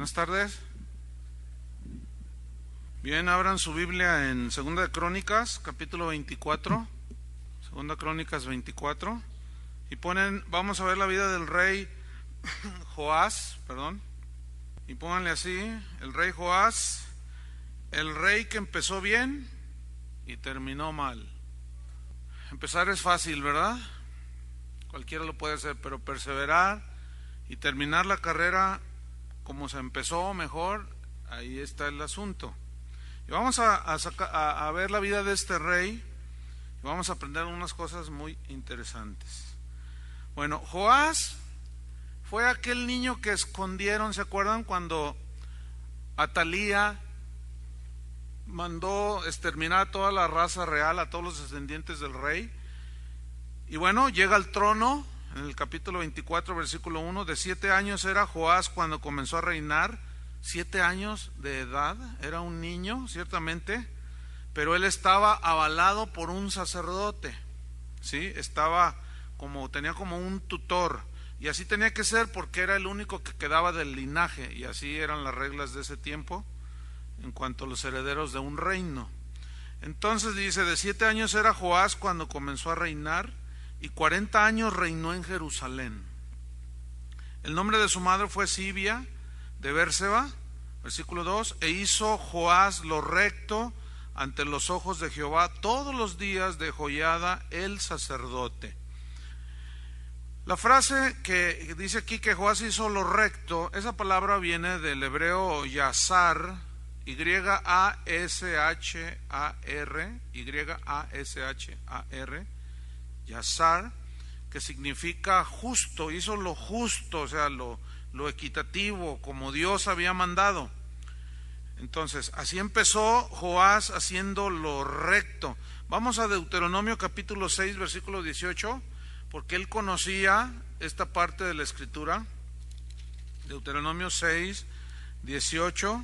Buenas tardes. Bien, abran su Biblia en Segunda de Crónicas, capítulo 24. Segunda Crónicas 24. Y vamos a ver la vida del rey Joás, y pónganle así, el rey Joás, el rey que empezó bien y terminó mal. Empezar es fácil, ¿verdad? Cualquiera lo puede hacer, pero perseverar y terminar la carrera como se empezó mejor, ahí está el asunto. Y vamos a ver la vida de este rey y vamos a aprender unas cosas muy interesantes. Bueno, Joás fue aquel niño que escondieron, ¿se acuerdan? Cuando Atalía mandó exterminar a toda la raza real, a todos los descendientes del rey. Y bueno, llega al trono en el capítulo 24, versículo 1. De 7 años era Joás cuando comenzó a reinar. 7 años de edad, era un niño, ciertamente, pero él estaba avalado por un sacerdote, ¿sí? Tenía como un tutor, y así tenía que ser porque era el único que quedaba del linaje, y así eran las reglas de ese tiempo en cuanto a los herederos de un reino. Entonces dice, de 7 años era Joás cuando comenzó a reinar, y 40 años reinó en Jerusalén. El nombre de su madre fue Sibia de Bérseba, versículo 2, e hizo Joás lo recto ante los ojos de Jehová todos los días de Joiada el sacerdote. La frase que dice aquí que Joás hizo lo recto, esa palabra viene del hebreo yasar, Y-A-S-H-A-R, yasar, que significa justo, hizo lo justo, o sea, lo equitativo, como Dios había mandado. Entonces, así empezó Joás haciendo lo recto. Vamos a Deuteronomio capítulo 6, versículo 18, porque él conocía esta parte de la escritura. Deuteronomio 6, 18,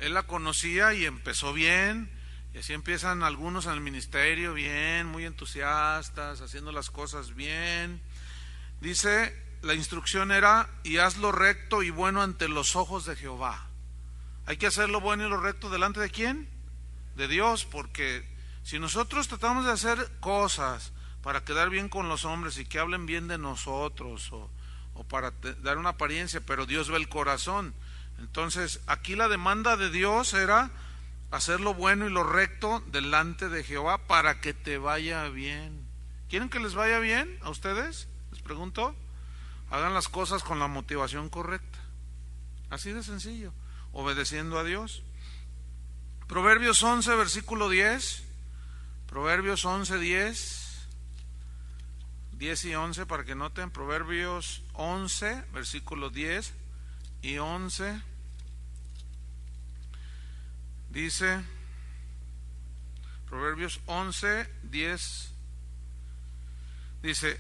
él la conocía y empezó bien. Y así empiezan algunos en el ministerio bien, muy entusiastas, haciendo las cosas bien. Dice, la instrucción era, y haz lo recto y bueno ante los ojos de Jehová. Hay que hacer lo bueno y lo recto delante de ¿quién? De Dios, porque si nosotros tratamos de hacer cosas para quedar bien con los hombres y que hablen bien de nosotros, o para dar una apariencia, pero Dios ve el corazón. Entonces, aquí la demanda de Dios era hacer lo bueno y lo recto delante de Jehová para que te vaya bien. ¿Quieren que les vaya bien a ustedes? Les pregunto. Hagan las cosas con la motivación correcta. Así de sencillo, obedeciendo a Dios. Proverbios 11, versículo 10. Proverbios 11, 10 y 11 para que noten. Proverbios 11, versículo 10 y 11. Dice, Proverbios 11, 10, dice,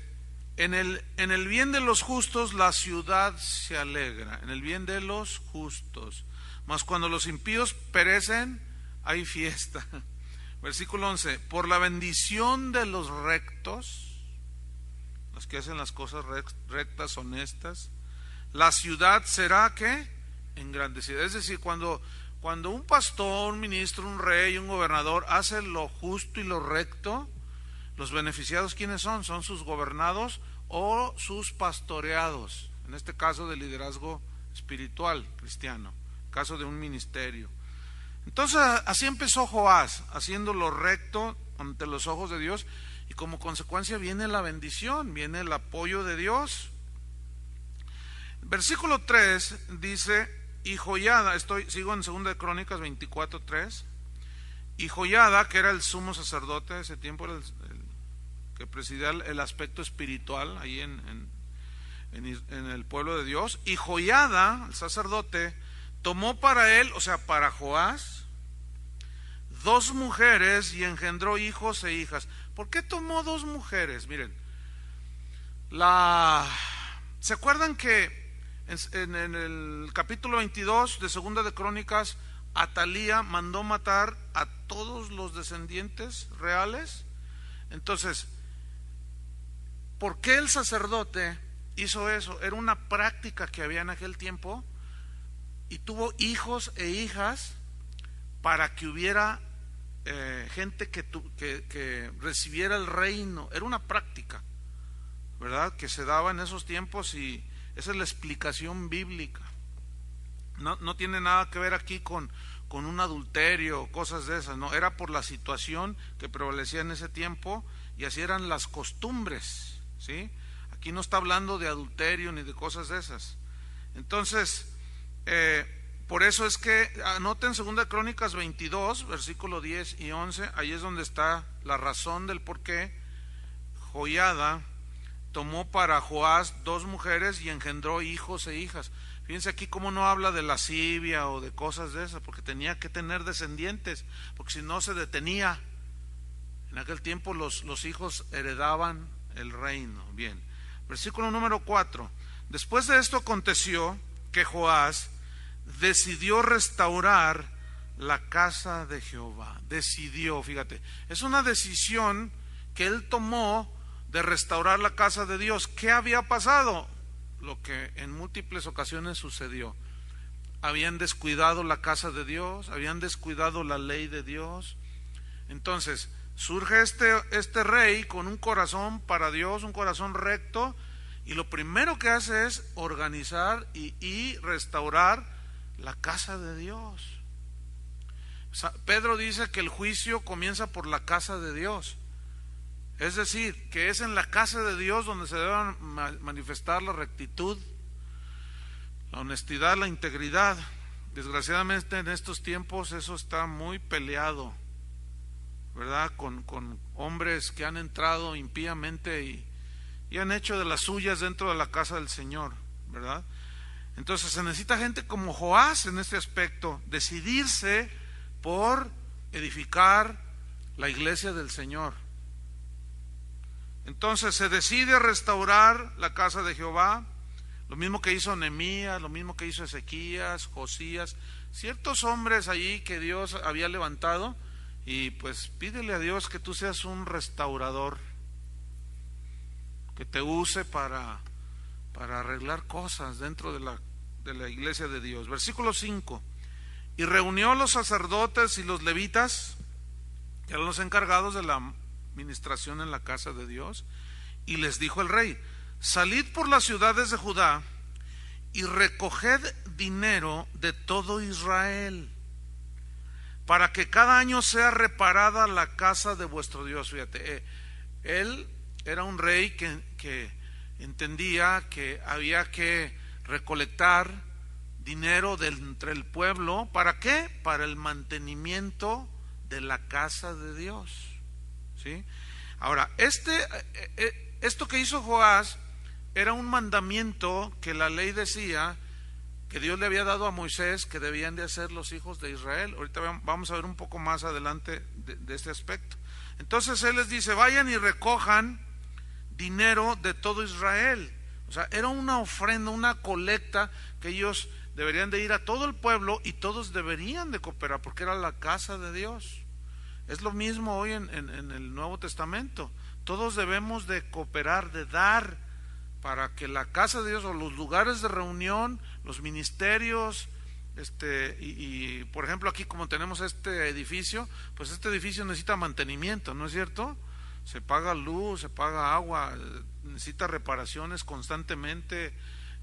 en el bien de los justos la ciudad se alegra, en el bien de los justos, mas cuando los impíos perecen, hay fiesta. Versículo 11, por la bendición de los rectos, los que hacen las cosas rectas, honestas, la ciudad será, ¿qué? Engrandecida. Es decir, cuando un pastor, un ministro, un rey, un gobernador hace lo justo y lo recto, los beneficiados, ¿quiénes son? Son sus gobernados o sus pastoreados, en este caso de liderazgo espiritual cristiano, caso de un ministerio. Entonces así empezó Joás, haciendo lo recto ante los ojos de Dios, y como consecuencia viene la bendición, viene el apoyo de Dios. Versículo 3 dice, y Joiada, sigo en 2 de Crónicas 24, 3, y Joiada, que era el sumo sacerdote de ese tiempo, era el que presidía el aspecto espiritual ahí en el pueblo de Dios, y Joiada, el sacerdote, tomó para él, o sea, para Joás, 2 mujeres y engendró hijos e hijas. ¿Por qué tomó 2 mujeres? Miren, ¿se acuerdan que en el capítulo 22 de Segunda de Crónicas, Atalía mandó matar a todos los descendientes reales? Entonces, ¿por qué el sacerdote hizo eso? Era una práctica que había en aquel tiempo y tuvo hijos e hijas para que hubiera gente que recibiera el reino. Era una práctica, ¿verdad?, que se daba en esos tiempos, y esa es la explicación bíblica. No tiene nada que ver aquí con un adulterio o cosas de esas, no, era por la situación que prevalecía en ese tiempo, y así eran las costumbres, ¿sí? Aquí no está hablando de adulterio ni de cosas de esas. Entonces, por eso es que anoten 2 Crónicas 22, versículo 10 y 11, ahí es donde está la razón del por qué Joiada tomó para Joás 2 mujeres y engendró hijos e hijas. Fíjense aquí cómo no habla de lascivia o de cosas de esas, porque tenía que tener descendientes, porque si no se detenía. En aquel tiempo los hijos heredaban el reino. Bien, versículo número 4. Después de esto aconteció que Joás decidió restaurar la casa de Jehová. Decidió, fíjate, es una decisión que él tomó de restaurar la casa de Dios. ¿Qué había pasado? Lo que en múltiples ocasiones sucedió. Habían descuidado la casa de Dios, habían descuidado la ley de Dios. Entonces surge este rey con un corazón para Dios, un corazón recto, y lo primero que hace es organizar y restaurar la casa de Dios. Pedro dice que el juicio comienza por la casa de Dios. Es decir, que es en la casa de Dios donde se debe manifestar la rectitud, la honestidad, la integridad. Desgraciadamente en estos tiempos eso está muy peleado, ¿verdad? Con hombres que han entrado impíamente y han hecho de las suyas dentro de la casa del Señor, ¿verdad? Entonces se necesita gente como Joás en este aspecto, decidirse por edificar la iglesia del Señor. Entonces se decide restaurar la casa de Jehová, lo mismo que hizo Nehemías, lo mismo que hizo Ezequías, Josías, ciertos hombres allí que Dios había levantado, y pues pídele a Dios que tú seas un restaurador, que te use para arreglar cosas dentro de la iglesia de Dios. Versículo 5, y reunió a los sacerdotes y los levitas, que eran los encargados de la administración en la casa de Dios, y les dijo el rey: salid por las ciudades de Judá y recoged dinero de todo Israel, para que cada año sea reparada la casa de vuestro Dios. Fíjate, él era un rey que entendía que había que recolectar dinero entre el pueblo. ¿Para qué? Para el mantenimiento de la casa de Dios, ¿sí? Ahora, esto que hizo Joás era un mandamiento que la ley decía que Dios le había dado a Moisés, que debían de hacer los hijos de Israel. Ahorita vamos a ver un poco más adelante de este aspecto. Entonces él les dice: vayan y recojan dinero de todo Israel. O sea, era una ofrenda, una colecta que ellos deberían de ir a todo el pueblo, y todos deberían de cooperar porque era la casa de Dios. Es lo mismo hoy en el Nuevo Testamento. Todos debemos de cooperar, de dar, para que la casa de Dios, o los lugares de reunión, los ministerios, y por ejemplo aquí como tenemos este edificio, pues este edificio necesita mantenimiento, ¿no es cierto? Se paga luz, se paga agua, necesita reparaciones constantemente,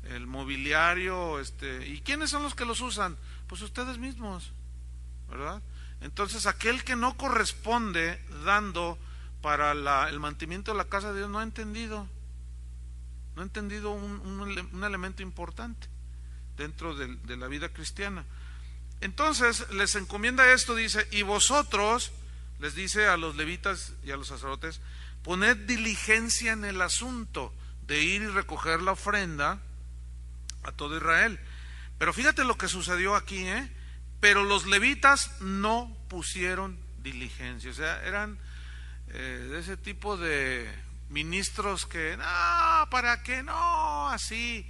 el mobiliario, ¿y quiénes son los que los usan? Pues ustedes mismos, ¿verdad? Entonces aquel que no corresponde dando para el mantenimiento de la casa de Dios no ha entendido un elemento importante dentro de la vida cristiana. Entonces les encomienda esto, dice: y vosotros, les dice a los levitas y a los sacerdotes, poned diligencia en el asunto de ir y recoger la ofrenda a todo Israel. Pero fíjate lo que sucedió aquí, pero los levitas no pusieron diligencia. O sea, eran de ese tipo de ministros que, no, ¿para qué no? Así,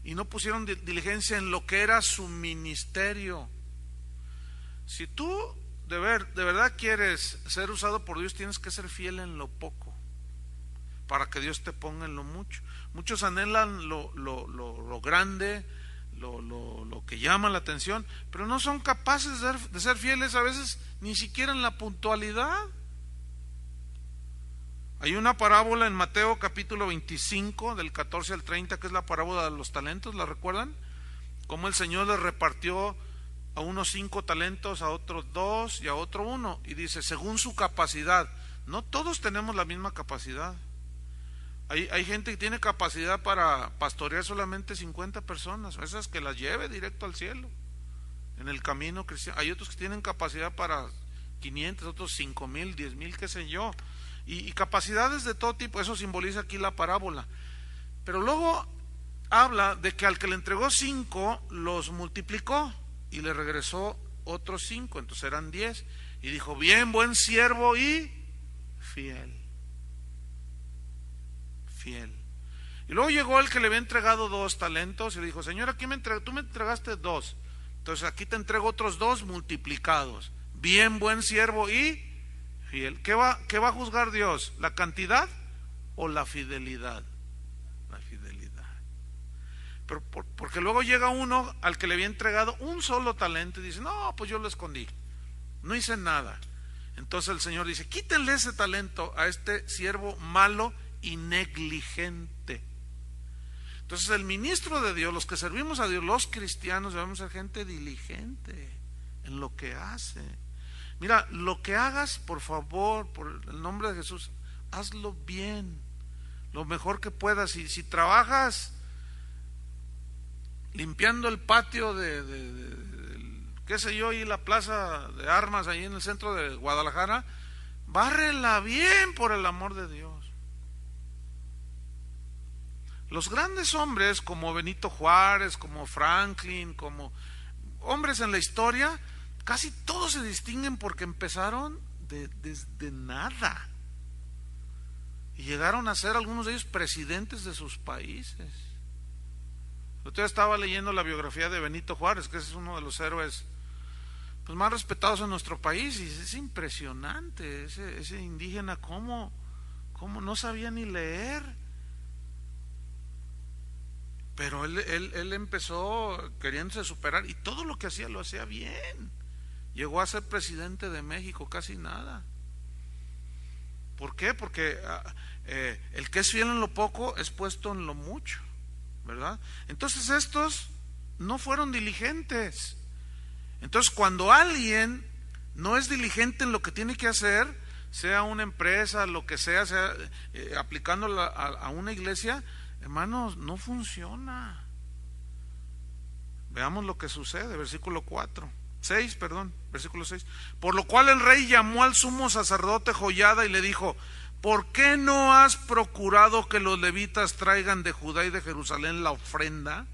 y no pusieron diligencia en lo que era su ministerio. Si tú de verdad quieres ser usado por Dios, tienes que ser fiel en lo poco, para que Dios te ponga en lo mucho. Muchos anhelan lo grande, lo que llama la atención, pero no son capaces de ser fieles a veces ni siquiera en la puntualidad. Hay una parábola en Mateo capítulo 25 del 14 al 30 que es la parábola de los talentos, ¿la recuerdan? Cómo el Señor les repartió a unos 5 talentos, a otros 2 y a otro 1, y dice según su capacidad. No todos tenemos la misma capacidad. Hay gente que tiene capacidad para pastorear solamente 50 personas, esas que las lleve directo al cielo en el camino cristiano. Hay otros que tienen capacidad para 500, otros 5,000, 10,000, qué sé yo, y capacidades de todo tipo. Eso simboliza aquí la parábola. Pero luego habla de que al que le entregó 5 los multiplicó y le regresó otros 5, entonces eran 10, y dijo: bien, buen siervo y fiel. Y luego llegó el que le había entregado 2 talentos y le dijo: Señor, aquí tú me entregaste 2, entonces aquí te entrego otros 2 multiplicados. Bien, buen siervo y fiel. ¿Qué va a juzgar Dios? ¿La cantidad o la fidelidad? La fidelidad. Pero porque luego llega uno al que le había entregado un solo talento y dice: no, pues yo lo escondí, no hice nada. Entonces el Señor dice: quítenle ese talento a este siervo malo y negligente. Entonces el ministro de Dios, los que servimos a Dios, los cristianos, debemos ser gente diligente en lo que hace. Mira, lo que hagas, por favor, por el nombre de Jesús, hazlo bien, lo mejor que puedas. Y si trabajas limpiando el patio qué sé yo, y la plaza de armas ahí en el centro de Guadalajara, bárrela bien, por el amor de Dios. Los grandes hombres como Benito Juárez, como Franklin, como hombres en la historia, casi todos se distinguen porque empezaron desde nada y llegaron a ser algunos de ellos presidentes de sus países. Yo estaba leyendo la biografía de Benito Juárez, que es uno de los héroes pues más respetados en nuestro país, y es impresionante ese indígena cómo no sabía ni leer. Pero él empezó queriéndose superar y todo lo que hacía lo hacía bien. Llegó a ser presidente de México, casi nada. ¿Por qué? Porque el que es fiel en lo poco es puesto en lo mucho, ¿verdad? Entonces estos no fueron diligentes. Entonces cuando alguien no es diligente en lo que tiene que hacer, sea una empresa, lo que sea aplicándola a una iglesia, hermanos, no funciona. Veamos lo que sucede, versículo 6. Por lo cual el rey llamó al sumo sacerdote Joiada y le dijo: ¿por qué no has procurado que los levitas traigan de Judá y de Jerusalén la ofrenda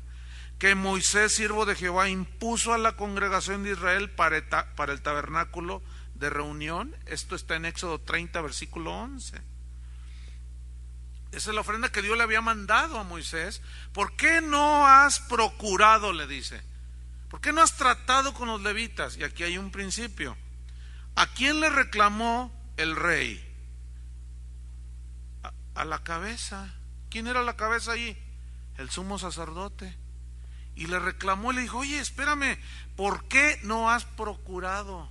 que Moisés, siervo de Jehová, impuso a la congregación de Israel para el tabernáculo de reunión? Esto está en Éxodo 30, versículo 11. Esa es la ofrenda que Dios le había mandado a Moisés. ¿Por qué no has procurado?, le dice. ¿Por qué no has tratado con los levitas? Y aquí hay un principio. ¿A quién le reclamó el rey? A la cabeza. ¿Quién era la cabeza ahí? El sumo sacerdote. Y le reclamó y le dijo: oye, espérame, ¿por qué no has procurado?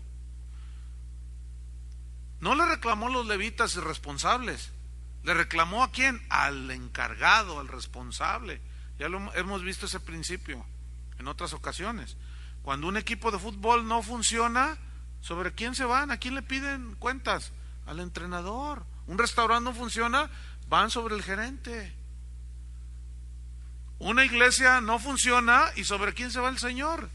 No le reclamó a los levitas irresponsables. ¿Le reclamó a quién? Al encargado, al responsable. Ya lo hemos visto ese principio en otras ocasiones. Cuando un equipo de fútbol no funciona, ¿sobre quién se van? ¿A quién le piden cuentas? Al entrenador. Un restaurante no funciona, van sobre el gerente. Una iglesia no funciona, ¿y sobre quién se va el Señor?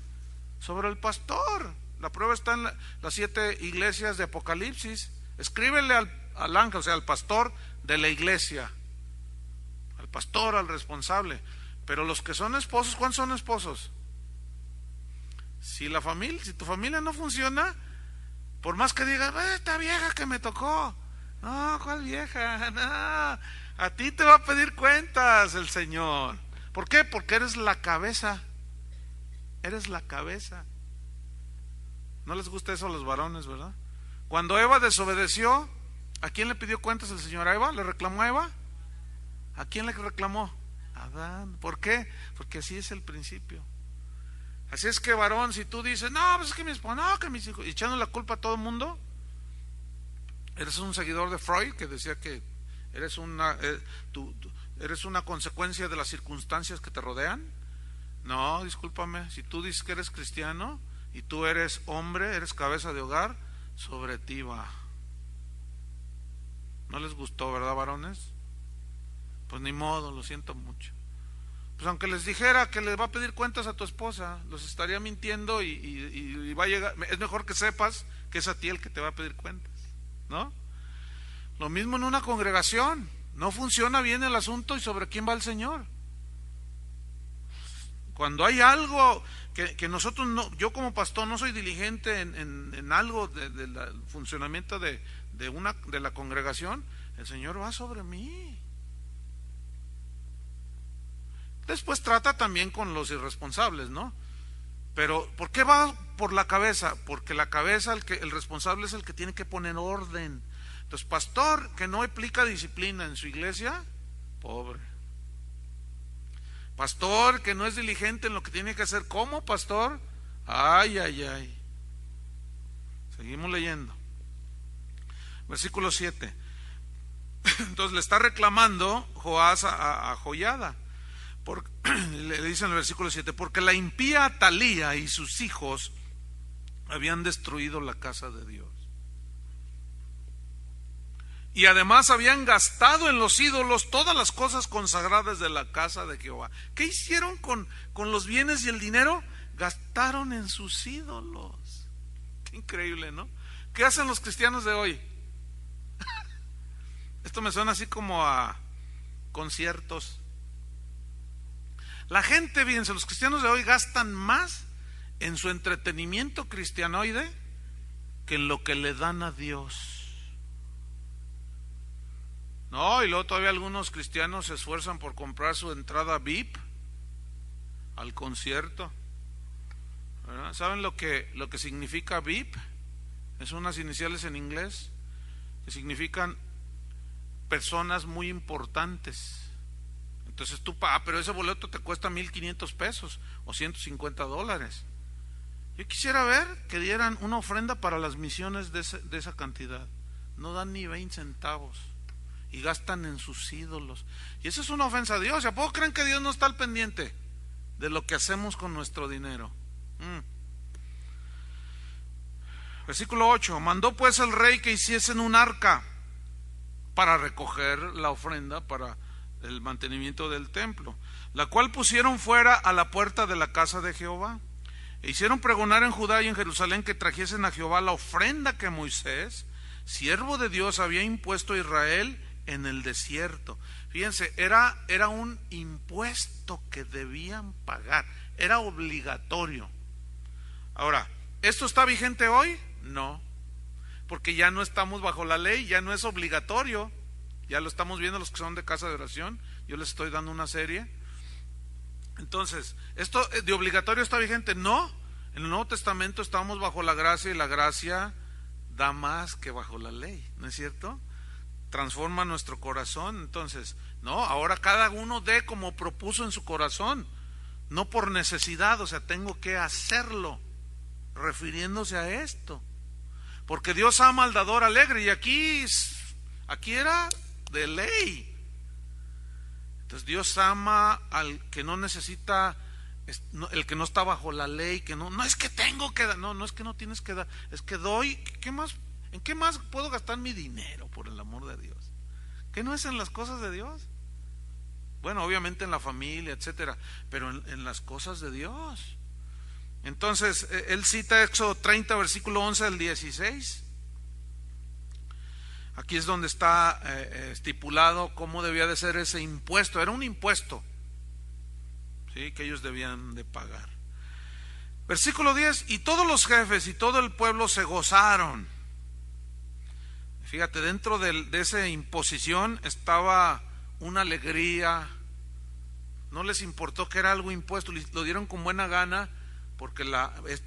Sobre el pastor. La prueba está en las 7 iglesias de Apocalipsis. Escríbele al ángel, o sea, al pastor de la iglesia, al pastor, al responsable. Pero los que son esposos, ¿cuántos son esposos? Si tu familia no funciona, por más que digas: esta vieja que me tocó, no, ¿cuál vieja? No, a ti te va a pedir cuentas el Señor. ¿Por qué? Porque eres la cabeza. Eres la cabeza. No les gusta eso a los varones, ¿verdad? Cuando Eva desobedeció, ¿a quién le pidió cuentas el Señor? ¿A Eva? ¿Le reclamó a Eva? ¿A quién le reclamó? A Adán. ¿Por qué? Porque así es el principio. Así es que, varón, si tú dices, no, pues es que mi esposa, no, que mis hijos, echando la culpa a todo el mundo, eres un seguidor de Freud, que decía que eres eres una consecuencia de las circunstancias que te rodean. No, discúlpame, si tú dices que eres cristiano y tú eres hombre, eres cabeza de hogar, sobre ti va. ¿No les gustó, verdad, varones? Pues ni modo, lo siento mucho. Pues aunque les dijera que le va a pedir cuentas a tu esposa, los estaría mintiendo y va a llegar. Es mejor que sepas que es a ti el que te va a pedir cuentas, ¿no? Lo mismo en una congregación. No funciona bien el asunto y sobre quién va el Señor. Cuando hay algo que nosotros no, yo como pastor no soy diligente en algo del funcionamiento de la congregación, el Señor va sobre mí. Después trata también con los irresponsables, ¿no? Pero ¿por qué va por la cabeza? Porque la cabeza, el responsable es el que tiene que poner orden. Entonces, pastor que no aplica disciplina en su iglesia, pobre. Pastor que no es diligente en lo que tiene que hacer como pastor, ay, ay, ay. Seguimos leyendo. Versículo 7. Entonces le está reclamando Joás a Joiada. Le dice en el versículo 7, porque la impía Atalía y sus hijos habían destruido la casa de Dios. Y además habían gastado en los ídolos todas las cosas consagradas de la casa de Jehová. ¿Qué hicieron con los bienes y el dinero? Gastaron en sus ídolos. Qué increíble, ¿no? ¿Qué hacen los cristianos de hoy? Esto me suena así como a conciertos. La gente, fíjense, los cristianos de hoy gastan más en su entretenimiento cristianoide que en lo que le dan a Dios. No, y luego todavía algunos cristianos se esfuerzan por comprar su entrada VIP al concierto. ¿Verdad? ¿Saben lo que significa VIP? Es unas iniciales en inglés que significan personas muy importantes. Entonces tú, pero ese boleto te cuesta 1,500 pesos o $150. Yo quisiera ver que dieran una ofrenda para las misiones de esa cantidad. No dan ni 20 centavos y gastan en sus ídolos. Y eso es una ofensa a Dios. ¿A poco creen que Dios no está al pendiente de lo que hacemos con nuestro dinero? Versículo 8. Mandó pues el rey que hiciesen un arca para recoger la ofrenda para el mantenimiento del templo, la cual pusieron fuera a la puerta de la casa de Jehová. E hicieron pregonar en Judá y en Jerusalén que trajesen a Jehová la ofrenda que Moisés, siervo de Dios, había impuesto a Israel en el desierto. Fíjense, era un impuesto que debían pagar, era obligatorio. Ahora, ¿esto está vigente hoy? No, porque ya no estamos bajo la ley, ya no es obligatorio. Ya lo estamos viendo los que son de casa de oración. Yo les estoy dando una serie. Entonces, ¿esto de obligatorio está vigente? No. En el Nuevo Testamento estamos bajo la gracia y la gracia da más que bajo la ley, ¿no es cierto? Transforma nuestro corazón. Entonces, no, ahora cada uno dé como propuso en su corazón, no por necesidad, o sea, tengo que hacerlo, refiriéndose a esto. Porque Dios ama al dador alegre, y aquí era de ley. Entonces Dios ama al que no necesita, el que no está bajo la ley, que no es que tengo que dar, no es que no tienes que dar, es que doy. ¿Qué más? ¿En qué más puedo gastar mi dinero, por el amor de Dios? ¿Qué no es en las cosas de Dios? Bueno, obviamente en la familia, etcétera, pero en las cosas de Dios. Entonces él cita Éxodo 30, versículo 11 al 16. Aquí es donde está estipulado cómo debía de ser ese impuesto. Era un impuesto, ¿sí?, que ellos debían de pagar. Versículo 10, y todos los jefes y todo el pueblo se gozaron. Fíjate, dentro de esa imposición estaba una alegría. No les importó que era algo impuesto, lo dieron con buena gana, porque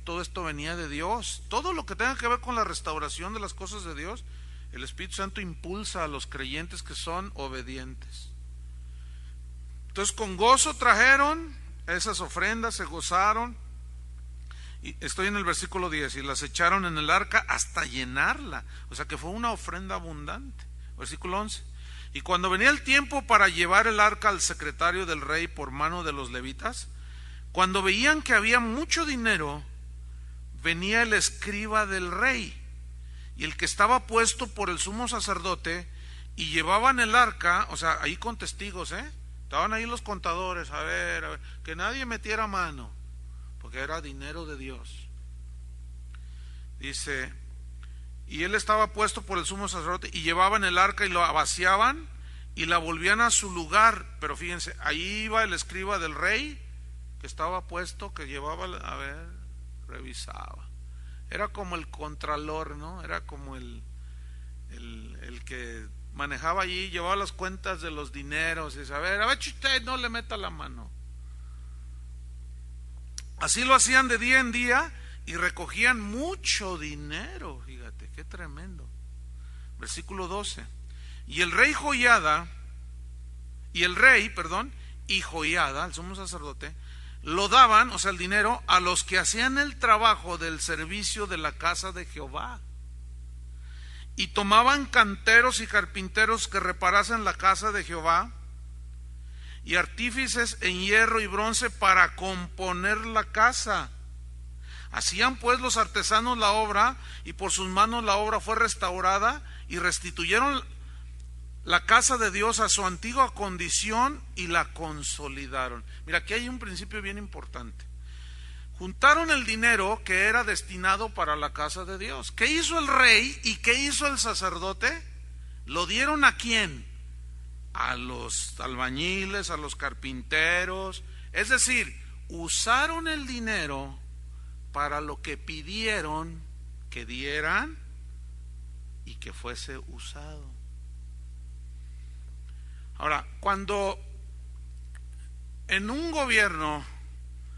todo esto venía de Dios. Todo lo que tenga que ver con la restauración de las cosas de Dios, el Espíritu Santo impulsa a los creyentes que son obedientes. Entonces con gozo trajeron esas ofrendas, se gozaron. Y estoy en el versículo 10, y las echaron en el arca hasta llenarla, o sea que fue una ofrenda abundante. Versículo 11, y cuando venía el tiempo para llevar el arca al secretario del rey por mano de los levitas, cuando veían que había mucho dinero, venía el escriba del rey y el que estaba puesto por el sumo sacerdote, y llevaban el arca, o sea, ahí con testigos, estaban ahí los contadores, a ver, que nadie metiera mano, porque era dinero de Dios. Dice, y él estaba puesto por el sumo sacerdote, y llevaban el arca y lo vaciaban y la volvían a su lugar. Pero fíjense, ahí iba el escriba del rey, que estaba puesto, que llevaba, a ver, revisaba. Era como el contralor, ¿no? Era como el que manejaba allí, llevaba las cuentas de los dineros, y dice, a ver, usted no le meta la mano. Así lo hacían de día en día y recogían mucho dinero, fíjate, qué tremendo. Versículo 12. Y el rey Joiada, y Joiada, el sumo sacerdote, lo daban, o sea, el dinero, a los que hacían el trabajo del servicio de la casa de Jehová. Y tomaban canteros y carpinteros que reparasen la casa de Jehová, y artífices en hierro y bronce para componer la casa. Hacían pues los artesanos la obra, y por sus manos la obra fue restaurada, y restituyeron la casa de Dios a su antigua condición y la consolidaron. Mira, aquí hay un principio bien importante. Juntaron el dinero que era destinado para la casa de Dios. ¿Qué hizo el rey y qué hizo el sacerdote? ¿Lo dieron a quién? A los albañiles, a los carpinteros. Es decir, usaron el dinero para lo que pidieron que dieran y que fuese usado. Ahora, cuando en un gobierno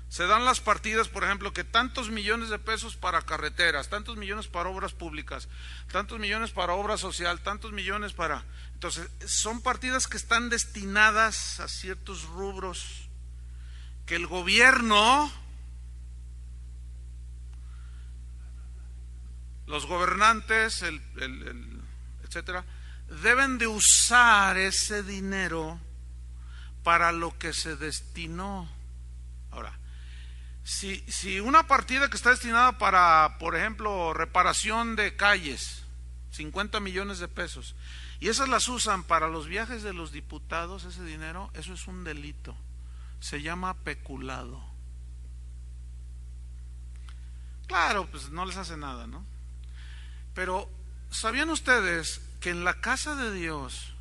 se dan las partidas, por ejemplo, que tantos millones de pesos para carreteras, tantos millones para obras públicas, tantos millones para obra social, tantos millones para... Entonces, son partidas que están destinadas a ciertos rubros que el gobierno, los gobernantes, etcétera, deben de usar ese dinero para lo que se destinó. Ahora, si una partida que está destinada para, por ejemplo, reparación de calles, 50 millones de pesos, y esas las usan para los viajes de los diputados, ese dinero, eso es un delito. Se llama peculado. Claro, pues no les hace nada, ¿no? Pero, ¿sabían ustedes que en la casa de Dios,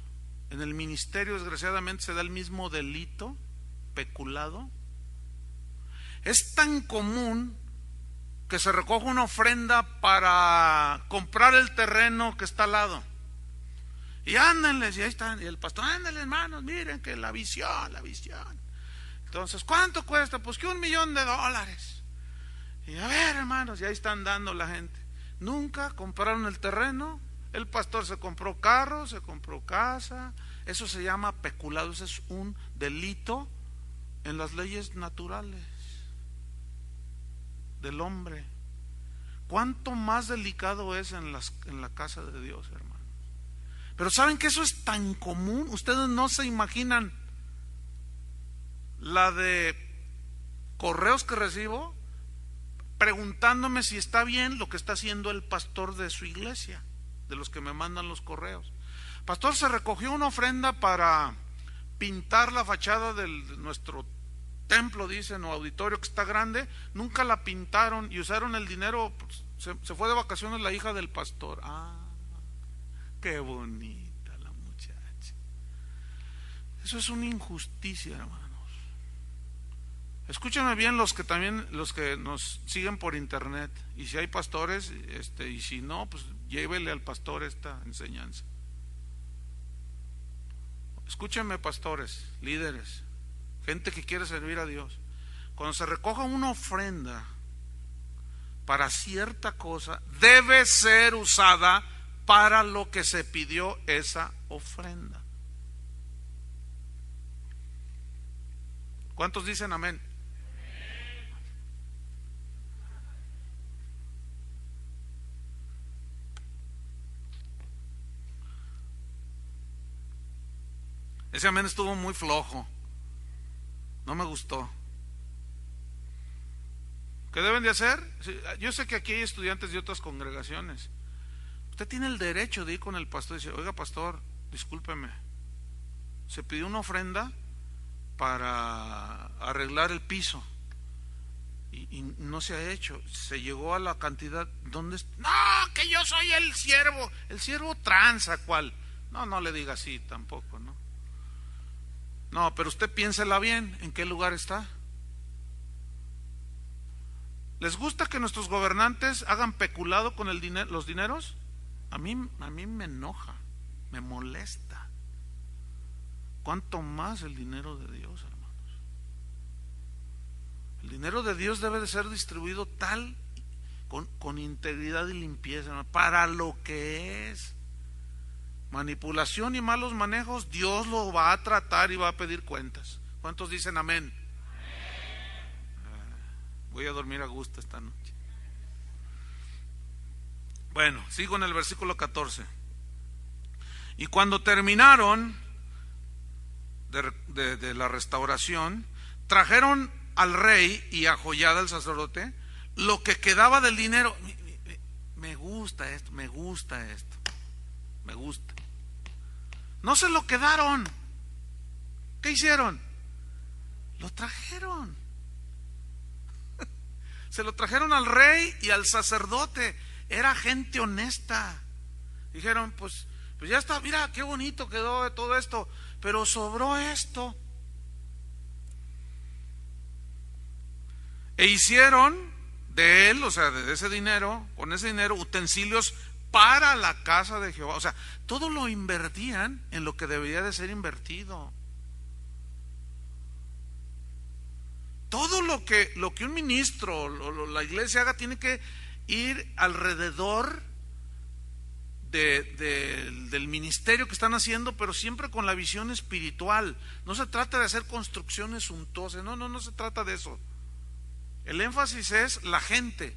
en el ministerio, desgraciadamente se da el mismo delito, peculado? Es tan común que se recoja una ofrenda para comprar el terreno que está al lado. Y ándenles, y ahí están, y el pastor, ándenles hermanos, miren que la visión. Entonces, ¿cuánto cuesta? Pues que $1,000,000. Y a ver hermanos, y ahí están dando la gente. Nunca compraron el terreno, el pastor se compró carro, se compró casa. Eso se llama peculado, ese es un delito en las leyes naturales del hombre. ¿Cuánto más delicado es en la casa de Dios, hermanos? Pero ¿saben que eso es tan común? Ustedes no se imaginan la de correos que recibo preguntándome si está bien lo que está haciendo el pastor de su iglesia, de los que me mandan los correos. Pastor, se recogió una ofrenda para pintar la fachada de nuestro templo, dicen, o auditorio que está grande. Nunca la pintaron y usaron el dinero, pues, se fue de vacaciones la hija del pastor. Ah, qué bonita la muchacha. Eso es una injusticia, hermanos. Escúchenme bien los que nos siguen por internet, y si hay pastores, y si no, pues llévele al pastor esta enseñanza. Escúchenme, pastores, líderes, gente que quiere servir a Dios. Cuando se recoja una ofrenda para cierta cosa, debe ser usada para lo que se pidió esa ofrenda. ¿Cuántos dicen amén? Ese amén estuvo muy flojo. No me gustó. ¿Qué deben de hacer? Yo sé que aquí hay estudiantes de otras congregaciones. Usted tiene el derecho de ir con el pastor y decir: oiga, pastor, discúlpeme, se pidió una ofrenda para arreglar el piso y no se ha hecho, se llegó a la cantidad. ¿Dónde está? No, que yo soy el siervo tranza, ¿cuál? No le diga así tampoco, ¿no? No, pero usted piénsela bien, ¿en qué lugar está? ¿Les gusta que nuestros gobernantes hagan peculado con los dineros? A mí me enoja, me molesta. ¿Cuánto más el dinero de Dios, hermanos? El dinero de Dios debe de ser distribuido con integridad y limpieza, hermano, para lo que es. Manipulación y malos manejos, Dios lo va a tratar y va a pedir cuentas. ¿Cuántos dicen amén? Voy a dormir a gusto esta noche. Bueno, sigo en el versículo 14. Y cuando terminaron de la restauración, trajeron al rey y a Joiada el sacerdote lo que quedaba del dinero. Me gusta esto. No se lo quedaron. ¿Qué hicieron? Lo trajeron. Se lo trajeron al rey y al sacerdote. Era gente honesta. Dijeron, pues ya está, mira qué bonito quedó de todo esto, pero sobró esto. E hicieron de él, o sea, de ese dinero, con ese dinero, utensilios para la casa de Jehová. O sea, todo lo invertían en lo que debería de ser invertido. Todo lo que un ministro, la iglesia haga, tiene que ir alrededor del ministerio que están haciendo, pero siempre con la visión espiritual. No se trata de hacer construcciones suntuosas, no se trata de eso. El énfasis es la gente,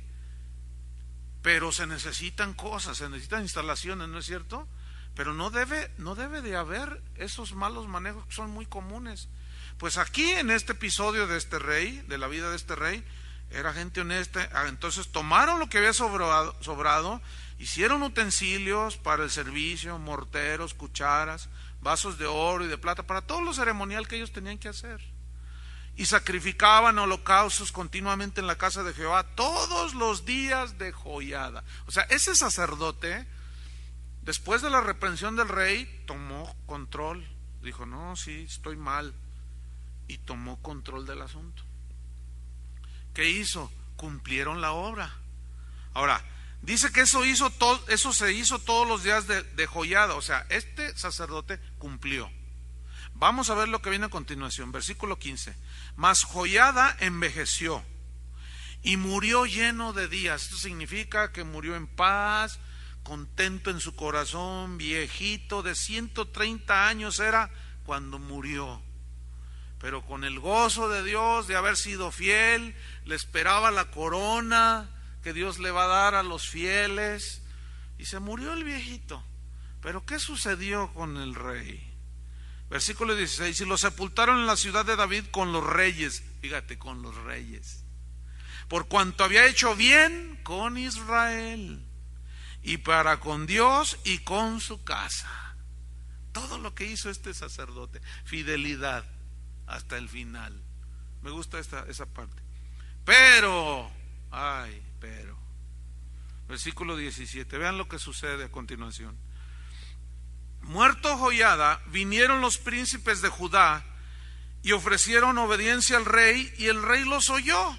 pero se necesitan cosas, se necesitan instalaciones, ¿no es cierto? Pero no debe de haber esos malos manejos que son muy comunes. Pues aquí en este episodio de este rey, de la vida de este rey, era gente honesta. Entonces tomaron lo que había sobrado, hicieron utensilios para el servicio, morteros, cucharas, vasos de oro y de plata, para todo lo ceremonial que ellos tenían que hacer. Y sacrificaban holocaustos continuamente en la casa de Jehová todos los días de Joiada. O sea, ese sacerdote, después de la reprensión del rey, tomó control. Dijo, no, sí, estoy mal. Y tomó control del asunto. ¿Qué hizo? Cumplieron la obra. Ahora, dice que eso se hizo todos los días de Joiada. O sea, este sacerdote cumplió. Vamos a ver lo que viene a continuación, versículo 15. Mas Joiada envejeció y murió lleno de días. Esto significa que murió en paz, contento en su corazón, viejito, de 130 años era cuando murió. Pero con el gozo de Dios de haber sido fiel, le esperaba la corona que Dios le va a dar a los fieles. Y se murió el viejito. Pero ¿qué sucedió con el rey? Versículo 16, y lo sepultaron en la ciudad de David con los reyes. Fíjate, con los reyes. Por cuanto había hecho bien con Israel, y para con Dios y con su casa. Todo lo que hizo este sacerdote, fidelidad hasta el final. Me gusta esa parte. Pero, versículo 17, vean lo que sucede a continuación. Muerto Joiada, vinieron los príncipes de Judá y ofrecieron obediencia al rey, y el rey los oyó.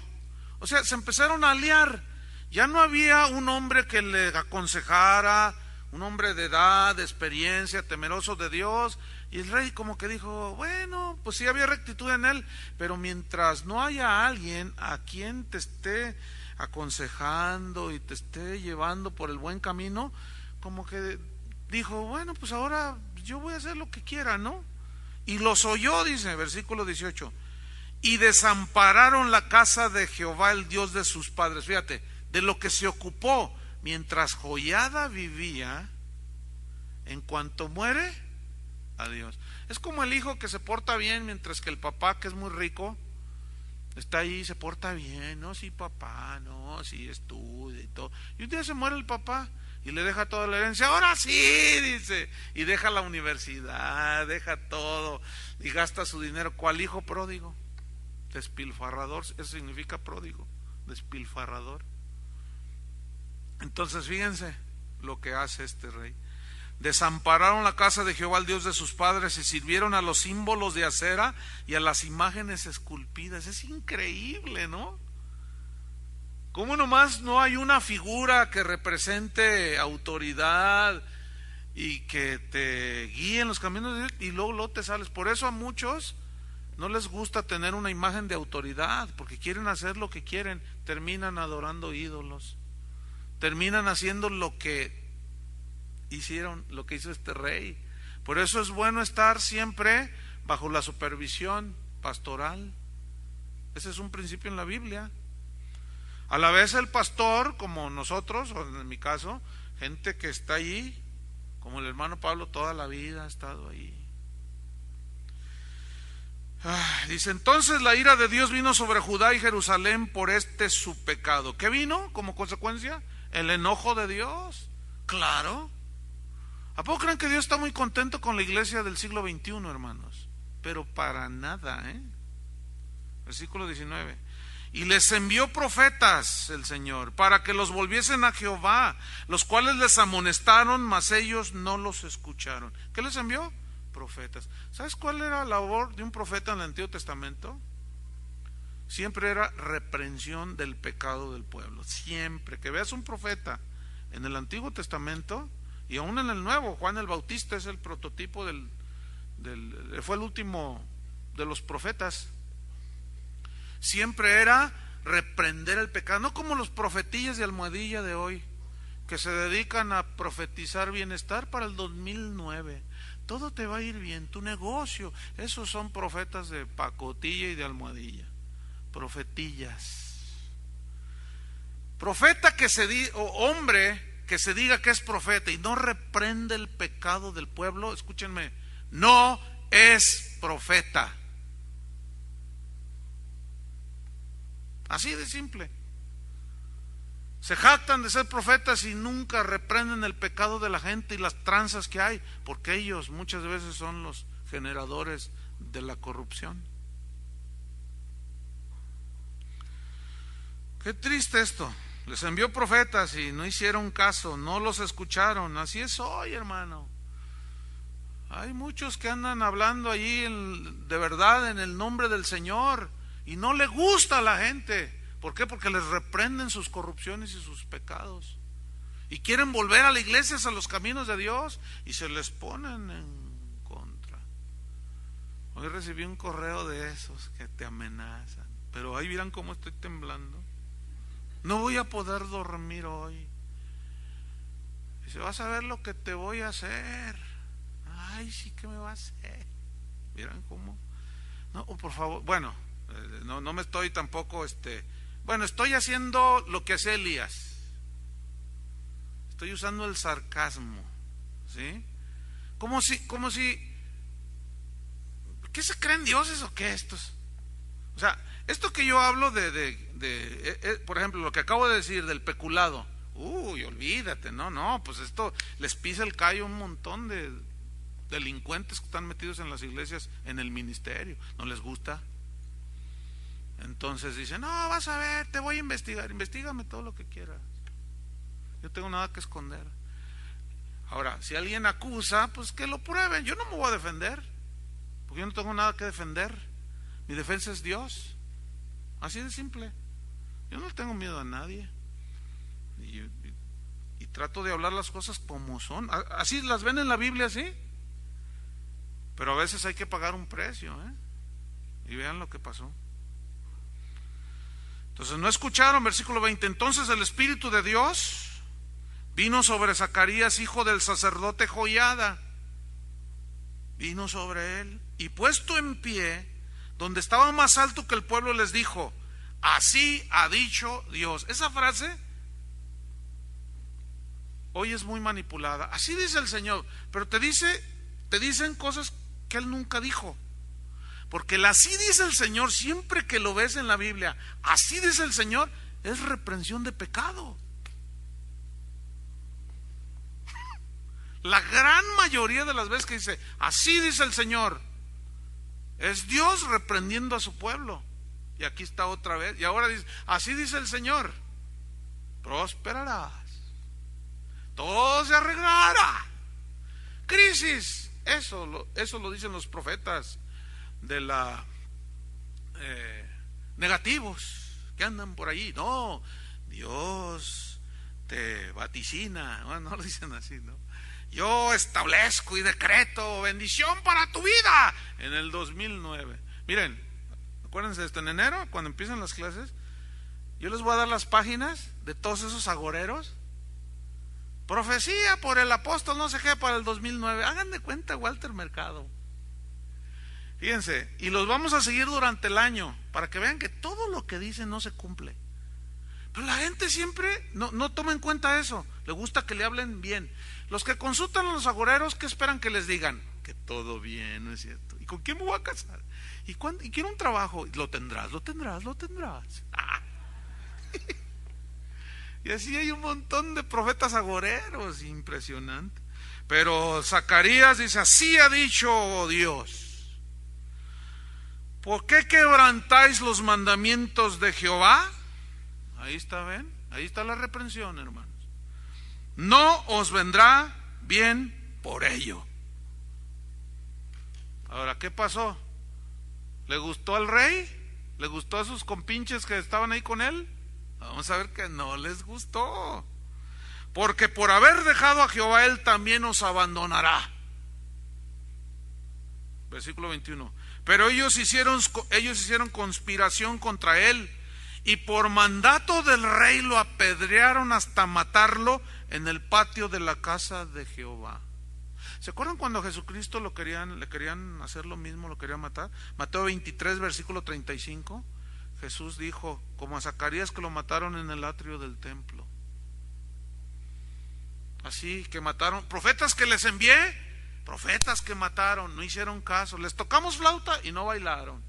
O sea, se empezaron a aliar. Ya no había un hombre que le aconsejara, un hombre de edad, de experiencia, temeroso de Dios. Y el rey como que dijo, bueno, pues sí había rectitud en él, pero mientras no haya alguien a quien te esté aconsejando y te esté llevando por el buen camino, como que dijo, bueno, pues ahora yo voy a hacer lo que quiera, ¿no? Y los oyó, dice, versículo 18, y desampararon la casa de Jehová, el Dios de sus padres. Fíjate, de lo que se ocupó mientras Joiada vivía, en cuanto muere, a Dios. Es como el hijo que se porta bien, mientras que el papá, que es muy rico, está ahí, se porta bien. No, sí, papá, no, sí, estudia y todo. Y un día se muere el papá y le deja toda la herencia. Ahora sí, dice, y deja la universidad, deja todo y gasta su dinero. ¿Cuál hijo pródigo? Despilfarrador. Eso significa pródigo, despilfarrador. Entonces fíjense lo que hace este rey. Desampararon la casa de Jehová, el Dios de sus padres, y sirvieron a los símbolos de acera y a las imágenes esculpidas. Es increíble, ¿no? ¿Cómo nomás no hay una figura que represente autoridad y que te guíe en los caminos de Dios, y luego te sales? Por eso a muchos no les gusta tener una imagen de autoridad, porque quieren hacer lo que quieren, terminan adorando ídolos, terminan haciendo lo que hicieron, lo que hizo este rey. Por eso es bueno estar siempre bajo la supervisión pastoral. Ese es un principio en la Biblia. A la vez el pastor, como nosotros, o en mi caso, gente que está allí, como el hermano Pablo, toda la vida ha estado ahí. Dice, entonces la ira de Dios vino sobre Judá y Jerusalén por este su pecado. ¿Qué vino como consecuencia? El enojo de Dios. Claro. ¿A poco creen que Dios está muy contento con la iglesia del siglo XXI, hermanos? Pero para nada, Versículo 19. Y les envió profetas el Señor para que los volviesen a Jehová, los cuales les amonestaron, mas ellos no los escucharon. ¿Qué les envió? Profetas. ¿Sabes cuál era la labor de un profeta en el Antiguo Testamento? Siempre era reprensión del pecado del pueblo. Siempre que veas un profeta en el Antiguo Testamento, y aún en el Nuevo, Juan el Bautista es el prototipo fue el último de los profetas. Siempre era reprender el pecado, no como los profetillas de almohadilla de hoy, que se dedican a profetizar bienestar para el 2009. Todo te va a ir bien, tu negocio. Esos son profetas de pacotilla y de almohadilla. Profetillas. Profeta o hombre que se diga que es profeta y no reprende el pecado del pueblo, escúchenme, no es profeta. Así de simple. Se jactan de ser profetas y nunca reprenden el pecado de la gente y las tranzas que hay, porque ellos muchas veces son los generadores de la corrupción. Qué triste esto. Les envió profetas y no hicieron caso, no los escucharon. Así es hoy, hermano. Hay muchos que andan hablando allí de verdad en el nombre del Señor y no le gusta a la gente. ¿Por qué? Porque les reprenden sus corrupciones y sus pecados. Y quieren volver a la iglesia, a los caminos de Dios, y se les ponen en contra. Hoy recibí un correo de esos que te amenazan. Pero ahí verán cómo estoy temblando. No voy a poder dormir hoy. Dice, vas a ver lo que te voy a hacer. Ay, sí que me va a hacer. ¿Vieran cómo? No, por favor, bueno, no me estoy tampoco, bueno, estoy haciendo lo que hace Elías. Estoy usando el sarcasmo, ¿sí? Como si, ¿qué se creen dioses o qué estos? O sea, esto que yo hablo por ejemplo, lo que acabo de decir del peculado, olvídate, no, pues esto les pisa el callo a un montón de delincuentes que están metidos en las iglesias, en el ministerio, no les gusta. Entonces dicen, no, vas a ver, te voy a investigar, investígame todo lo que quieras. Yo tengo nada que esconder. Ahora, si alguien acusa, pues que lo prueben, yo no me voy a defender, porque yo no tengo nada que defender. Mi defensa es Dios. Así de simple. Yo no tengo miedo a nadie. Y trato de hablar las cosas como son. Así las ven en la Biblia, ¿sí? Pero a veces hay que pagar un precio, Y vean lo que pasó. Entonces no escucharon, versículo 20. Entonces el Espíritu de Dios vino sobre Zacarías, hijo del sacerdote Joiada. Vino sobre él. Y puesto en pie, donde estaba más alto que el pueblo, les dijo, así ha dicho Dios. Esa frase hoy es muy manipulada. Así dice el Señor, pero te dice te dicen cosas que él nunca dijo. Porque el así dice el Señor, siempre que lo ves en la Biblia, así dice el Señor, es reprensión de pecado. La gran mayoría de las veces que dice, así dice el Señor, es Dios reprendiendo a su pueblo. Y aquí está otra vez, y ahora dice, así dice el Señor, prosperarás, todo se arreglará. Crisis, eso lo dicen los profetas de la negativos que andan por ahí. No, Dios te vaticina, no lo dicen así, ¿no? Yo establezco y decreto bendición para tu vida en el 2009. Miren, acuérdense de esto, en enero, cuando empiezan las clases, yo les voy a dar las páginas de todos esos agoreros. Profecía por el apóstol no sé qué para el 2009. Hagan de cuenta Walter Mercado. Fíjense, y los vamos a seguir durante el año para que vean que todo lo que dicen no se cumple. Pero la gente siempre no toma en cuenta eso. Le gusta que le hablen bien. Los que consultan a los agoreros, ¿qué esperan que les digan? Que todo bien, ¿no es cierto? ¿Y con quién me voy a casar? ¿Y quiero un trabajo? Lo tendrás. Ah. Y así hay un montón de profetas agoreros, impresionante. Pero Zacarías dice, así ha dicho Dios. ¿Por qué quebrantáis los mandamientos de Jehová? Ahí está, ¿ven? Ahí está la reprensión, hermanos. No os vendrá bien por ello. Ahora, ¿qué pasó? ¿Le gustó al rey? ¿Le gustó a sus compinches que estaban ahí con él? Vamos a ver que no les gustó. Porque por haber dejado a Jehová, él también os abandonará. Versículo 21. Pero ellos hicieron conspiración contra él, y por mandato del rey lo apedrearon hasta matarlo en el patio de la casa de Jehová. ¿Se acuerdan cuando a Jesucristo le querían hacer lo mismo, lo querían matar? Mateo 23, versículo 35. Jesús dijo, como a Zacarías que lo mataron en el atrio del templo. Así que mataron, profetas que les envié, profetas que mataron, no hicieron caso. Les tocamos flauta y no bailaron.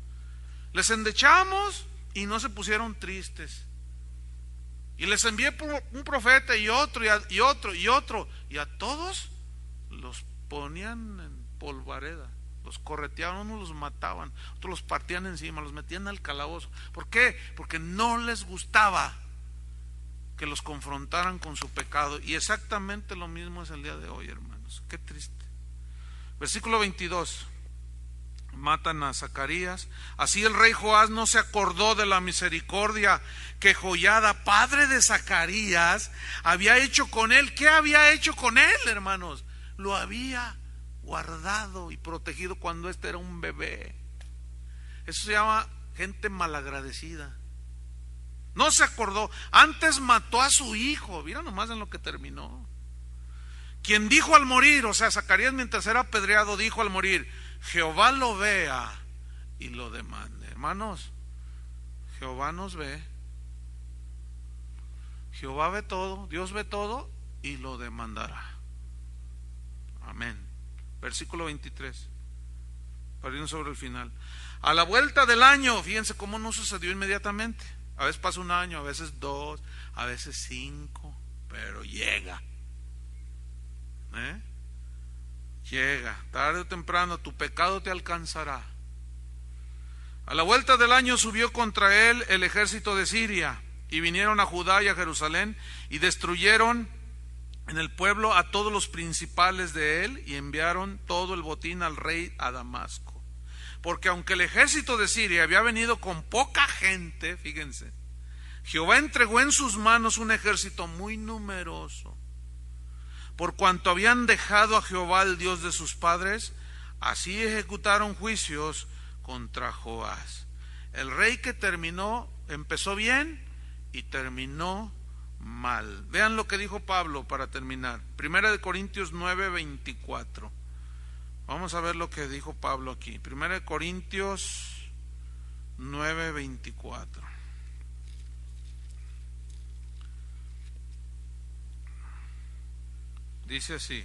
Les endechamos y no se pusieron tristes. Y les envié un profeta y otro y otro, y a todos los ponían en polvareda, los correteaban, unos los mataban, otros los partían encima, los metían al calabozo. ¿Por qué? Porque no les gustaba que los confrontaran con su pecado. Y exactamente lo mismo es el día de hoy, hermanos. Qué triste. Versículo 22. Matan a Zacarías. Así el rey Joás no se acordó de la misericordia que Joiada, padre de Zacarías, había hecho con él. ¿Qué había hecho con él, hermanos? Lo había guardado y protegido cuando este era un bebé. Eso se llama gente malagradecida. No se acordó. Antes mató a su hijo. Mira nomás en lo que terminó. Quien dijo al morir, o sea, Zacarías mientras era apedreado dijo al morir, Jehová lo vea y lo demande. Hermanos, Jehová nos ve. Jehová ve todo, Dios ve todo y lo demandará. Amén. Versículo 23. Para irnos sobre el final. A la vuelta del año, fíjense cómo no sucedió inmediatamente. A veces pasa un año, a veces 2, a veces 5, pero llega. Llega, tarde o temprano tu pecado te alcanzará. A la vuelta del año subió contra él el ejército de Siria, y vinieron a Judá y a Jerusalén, y destruyeron en el pueblo a todos los principales de él, y enviaron todo el botín al rey a Damasco. Porque aunque el ejército de Siria había venido con poca gente, fíjense, Jehová entregó en sus manos un ejército muy numeroso. Por cuanto habían dejado a Jehová, el Dios de sus padres, así ejecutaron juicios contra Joás. El rey que empezó bien y terminó mal. Vean lo que dijo Pablo para terminar. 1 Corintios 9:24. Vamos a ver lo que dijo Pablo aquí. 1 Corintios 9:24. Dice así: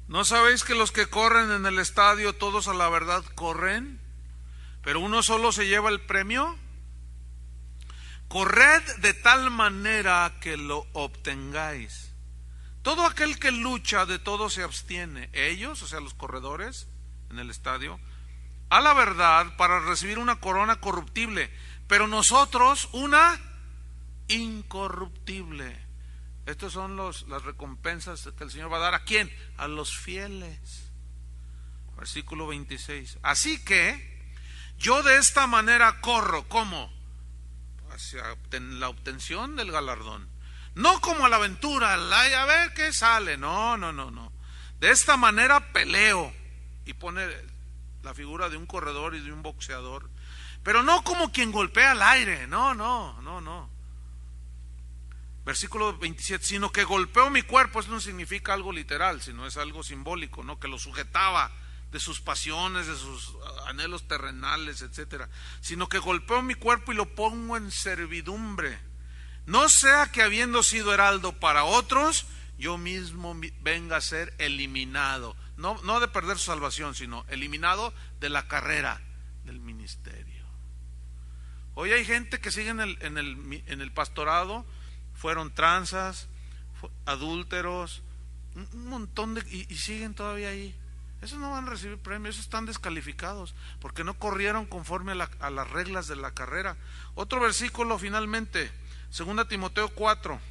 ¿No sabéis que los que corren en el estadio, todos a la verdad corren, pero uno solo se lleva el premio? Corred de tal manera que lo obtengáis. Todo aquel que lucha, de todo se abstiene. Ellos, o sea, los corredores en el estadio, a la verdad, para recibir una corona corruptible, pero nosotros una incorruptible. Estas son las recompensas que el Señor va a dar. ¿A quién? A los fieles. Versículo 26. Así que yo de esta manera corro. ¿Cómo? Hacia la obtención del galardón. No como a la aventura, a ver qué sale. No. De esta manera peleo. Y pone la figura de un corredor y de un boxeador. Pero no como quien golpea al aire. No. Versículo 27, sino que golpeó mi cuerpo. Esto no significa algo literal, sino es algo simbólico, ¿no? Que lo sujetaba de sus pasiones, de sus anhelos terrenales, etcétera. Sino que golpeó mi cuerpo y lo pongo en servidumbre. No sea que habiendo sido heraldo para otros, yo mismo venga a ser eliminado. No de perder su salvación, sino eliminado de la carrera del ministerio. Hoy hay gente que sigue en el pastorado. Fueron tranzas, adúlteros, un montón y siguen todavía ahí. Esos no van a recibir premios, esos están descalificados, porque no corrieron conforme a las reglas de la carrera. Otro versículo finalmente, 2 Timoteo 4,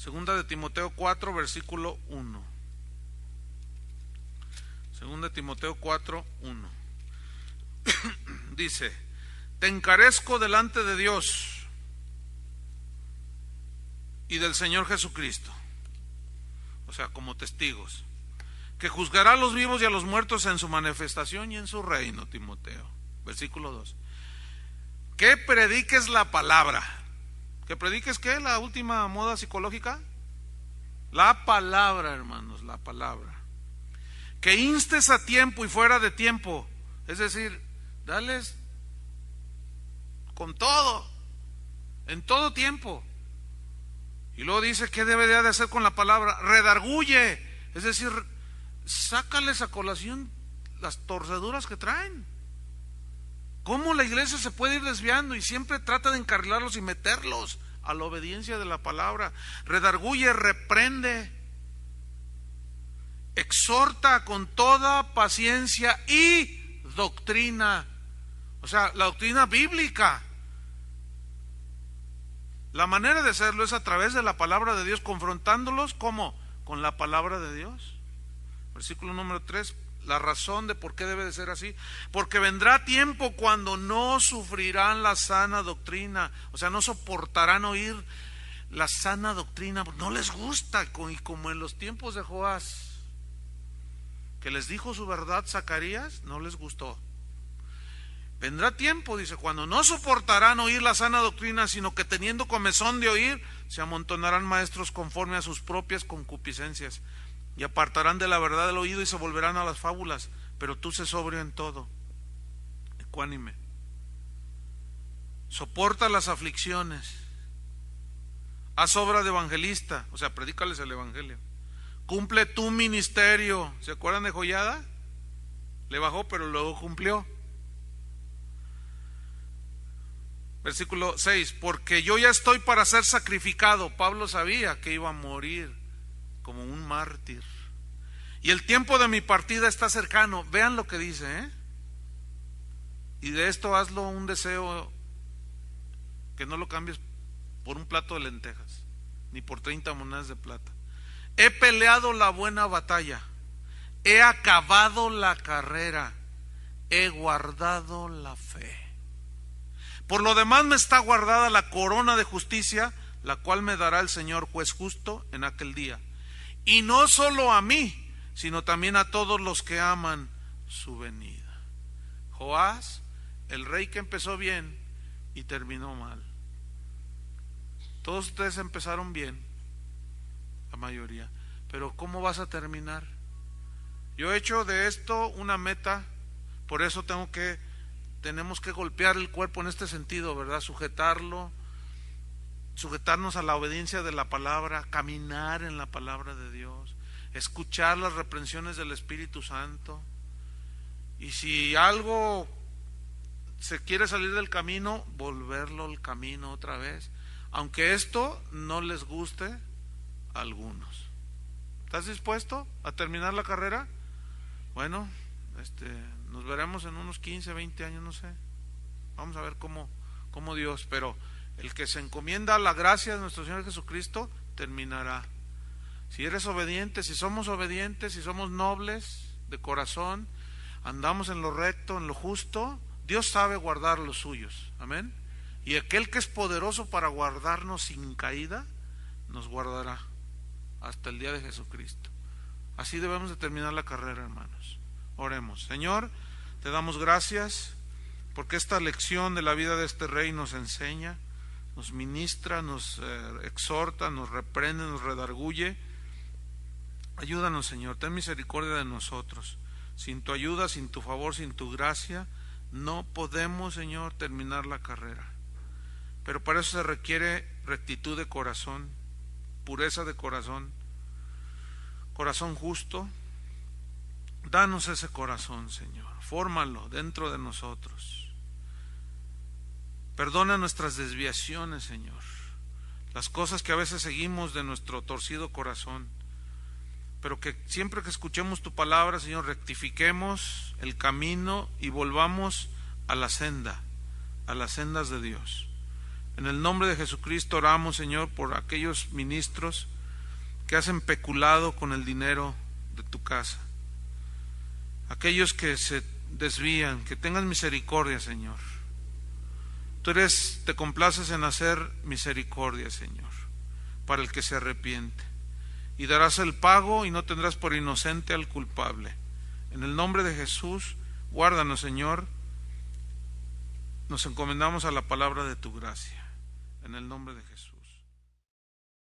2 de Timoteo 4, versículo 1. 2 Timoteo 4, 1. Dice, te encarezco delante de Dios y del Señor Jesucristo, o sea, como testigos, que juzgará a los vivos y a los muertos en su manifestación y en su reino. Timoteo, versículo 2. Que prediques la palabra. ¿Que prediques qué? ¿La última moda psicológica? La palabra, hermanos, la palabra. Que instes a tiempo y fuera de tiempo, es decir, dales con todo, en todo tiempo. Y luego dice, ¿qué debería de hacer con la palabra? Redarguye, es decir, sácales a colación las torceduras que traen. ¿Cómo la iglesia se puede ir desviando? Y siempre trata de encarrilarlos y meterlos a la obediencia de la palabra. Redarguye, reprende, exhorta con toda paciencia y doctrina. O sea, la doctrina bíblica. La manera de hacerlo es a través de la palabra de Dios, confrontándolos, ¿cómo? Con la palabra de Dios. Versículo número 3, la razón de por qué debe de ser así. Porque vendrá tiempo cuando no sufrirán la sana doctrina, o sea, no soportarán oír la sana doctrina, no les gusta, y como en los tiempos de Joás, que les dijo su verdad Zacarías, no les gustó. Vendrá tiempo, dice, cuando no soportarán oír la sana doctrina, sino que teniendo comezón de oír, se amontonarán maestros conforme a sus propias concupiscencias, y apartarán de la verdad el oído y se volverán a las fábulas. Pero tú sé sobrio en todo, ecuánime, soporta las aflicciones, haz obra de evangelista, o sea, predícales el evangelio, cumple tu ministerio. ¿Se acuerdan de Joiada? Le bajó, pero luego cumplió. Versículo 6, porque yo ya estoy para ser sacrificado. Pablo sabía que iba a morir como un mártir. Y el tiempo de mi partida está cercano. Vean lo que dice, ¿eh? Y de esto hazlo un deseo, que no lo cambies por un plato de lentejas, ni por 30 monedas de plata. He peleado la buena batalla, he acabado la carrera, he guardado la fe. Por lo demás me está guardada la corona de justicia, la cual me dará el Señor juez justo en aquel día. Y no solo a mí, sino también a todos los que aman su venida. Joás, el rey que empezó bien y terminó mal. Todos ustedes empezaron bien, la mayoría, pero ¿cómo vas a terminar? Yo he hecho de esto una meta, por eso tenemos que golpear el cuerpo en este sentido, ¿verdad? Sujetarnos a la obediencia de la palabra, caminar en la palabra de Dios, escuchar las reprensiones del Espíritu Santo. Y si algo se quiere salir del camino, volverlo al camino otra vez, aunque esto no les guste a algunos. ¿Estás dispuesto a terminar la carrera? Bueno, nos veremos en unos 15, 20 años, no sé. Vamos a ver cómo Dios, pero el que se encomienda a la gracia de nuestro Señor Jesucristo terminará. Si eres obediente, si somos obedientes, si somos nobles de corazón, andamos en lo recto, en lo justo, Dios sabe guardar los suyos. Amén. Y aquel que es poderoso para guardarnos sin caída, nos guardará hasta el día de Jesucristo. Así debemos de terminar la carrera, hermanos. Oremos. Señor, te damos gracias porque esta lección de la vida de este rey nos enseña, nos ministra, nos exhorta, nos reprende, nos redarguye. Ayúdanos, Señor, ten misericordia de nosotros. Sin tu ayuda, sin tu favor, sin tu gracia, no podemos, Señor, terminar la carrera. Pero para eso se requiere rectitud de corazón, pureza de corazón, corazón justo. Danos ese corazón, Señor, fórmalo dentro de nosotros. Perdona nuestras desviaciones, Señor, las cosas que a veces seguimos de nuestro torcido corazón, pero que siempre que escuchemos tu palabra, Señor, rectifiquemos el camino y volvamos a la senda, a las sendas de Dios. En el nombre de Jesucristo oramos, Señor, por aquellos ministros que hacen peculado con el dinero de tu casa, aquellos que se desvían, que tengan misericordia, Señor. Tú te complaces en hacer misericordia, Señor, para el que se arrepiente, y darás el pago y no tendrás por inocente al culpable. En el nombre de Jesús, guárdanos, Señor. Nos encomendamos a la palabra de tu gracia. En el nombre de Jesús.